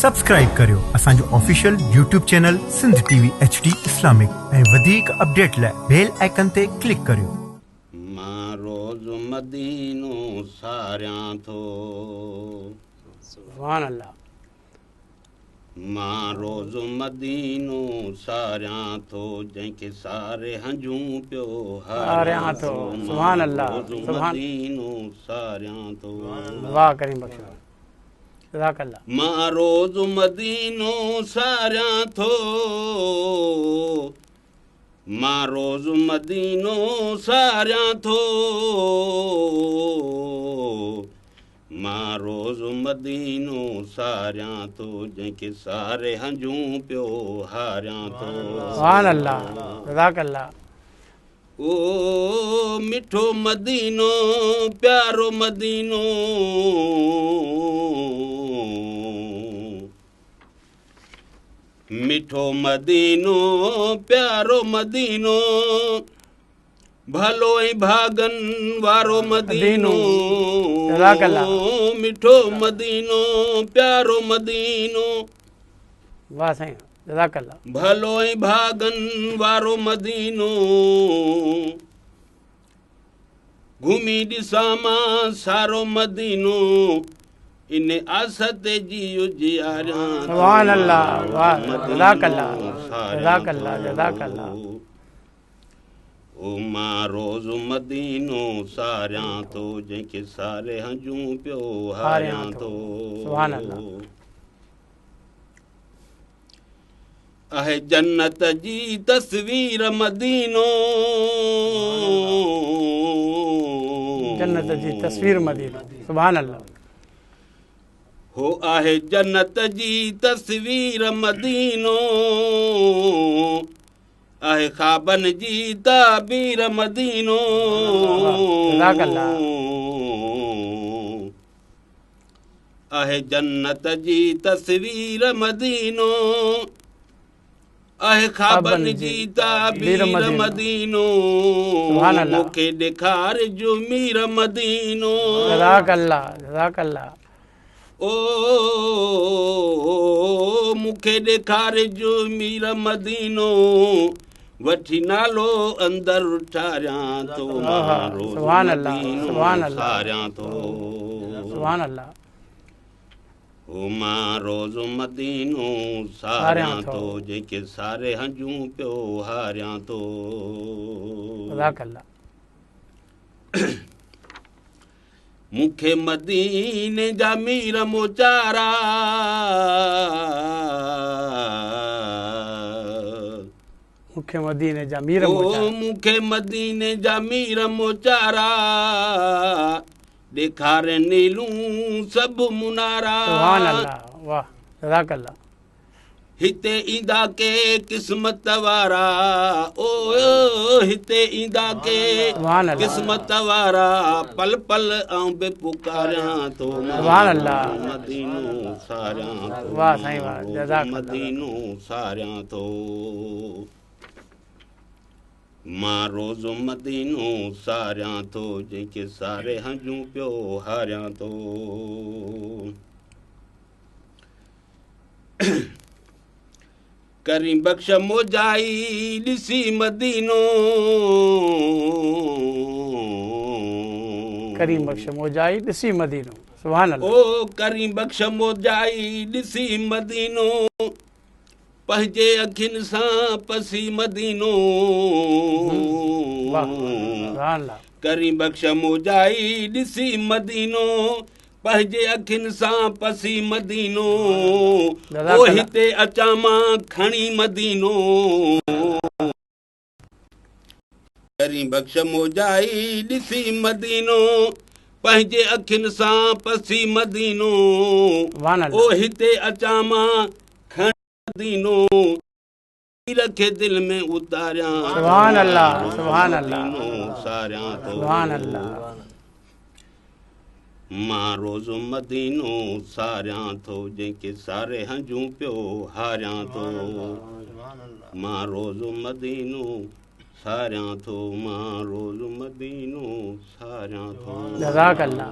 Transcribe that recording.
Subscribe करियो असांजो official YouTube channel Sindh TV HD Islamic ऐं वधीक अपडेट लाइ बेल आइकन ते क्लिक करियो। मां रोज़ मदीनो सारियां थो, सुभान अल्लाह। मां रोज़ मदीनो सारियां थो, जंहिंखे सारे हंजूं पियो हारियां थो। सुभान अल्लाह, रोज़ मदीनो सारियां थो। वाह करीम बख्शा, जज़ाक अल्लाह। मां रोज़ मदीनो सारियां थो, मां रोज़ मदीनो सारियां थो, मां रोज़ मदीनो सारियां थो, जंहिंखे सारे हंजूं पियो हारियां थो। सुभान अल्लाह, जज़ाक अल्लाह। ओ मिठो मदीनो प्यारो मदीनो, मिठो मदीनो प्यारो मदीनो, भलो ऐं भागन वारो मदीनो। जज़ाक अल्लाह। मिठो मदीनो प्यारो मदीनो, वाह साईं, जज़ाक अल्लाह। भलो ऐं भागन वारो मदीनो, घुमी ॾिसां मां सारो मदीनो, इन आस ते जियो जियारियां। सुभान अल्लाह, वाह, जज़ाक अल्लाह, जज़ाक अल्लाह, जज़ाक अल्लाह। ओ मां रोज़ मदीनो सारियां थो, जंहिंखे सारे हंजूं पियो हारियां थो। सुभान अल्लाह। आहे जन्नत जी तस्वीर मदीनो, जन्नत जी तस्वीर मदीनो। सुभान अल्लाह। हो आहे जन्नत जी तस्वीर मदीनो, आहे ख़्वाबन जी ताबीर मदीनो। जज़ाक अल्लाह। आहे जन्नत जी तस्वीर मदीनो, आहे ख़्वाबन जी ताबीर मदीनो, मूंखे ॾेखार जो मीर मदीनो। जज़ाक अल्लाह, जज़ाक अल्लाह। ओ मूंखे ॾेखार जो मीर मदीनो, वठी नालो अंदरि ठारियां थो, सुभान अल्लाह, सुभान अल्लाह, सारियां थो। सुभान अल्लाह। ओ मां रोज़ मदीनो सारियां थो, जंहिंखे सारे हंजूं पियो हारियां थो। जज़ाक अल्लाह। मूंखे मदीने जा मीर मोचारा, मूंखे मदीने जा मीर मोचारा, मूंखे मदीने जा मीर मोचारा, ॾेखारे नीलूं सभु मुनारा। सुभान अल्लाह, वाह, जज़ाक अल्लाह। हिते ईंदा के क़िस्मत वारा, ओ हिते ईंदा के क़िस्मत वारा, पल पल आऊं बि पुकारियां थो। सुभान अल्लाह। मदीनो सारियां थो, वाह साईं, वाह, जज़ाक अल्लाह। मदीनो सारियां थो, मां रोज़ मदीनो सारियां थो, जंहिंखे सारे हंजूं पियो हारियां थो। करीं बख़्श मोजाई ॾिसी मदीनो, करीम बख़्श मोजाई ॾिसी मदीनो। सुभान अल्लाह। ओ करीं बख़्श मोजाई ॾिसी मदीनो, पंहिंजे अखियुनि सां पसी मदीनो। करीं बख़्श मोजाई ॾिसी मदीनो, पंहिंजे अखियुनि सां पसी मदीनो, ओ हिते अचां मां खणी मदीनो। करीं बख़्श मोजाई ॾिसी मदीनो, पंहिंजे अखियुनि सां पसी मदीनो, ओ हिते अचां मां खणी मदीनो, रखे दिल में उतारियां। सुभान अल्लाह, सुभान अल्लाह, सारियां थो, सुभान अल्लाह। मां रोज़ मदीनो सारियां थो, जंहिंखे सारे हंजूं पियो हारियां थो। मां रोज़ मदीनो सारियां थो, मां रोज़ मदीनो सारियां थो। जज़ाक अल्लाह।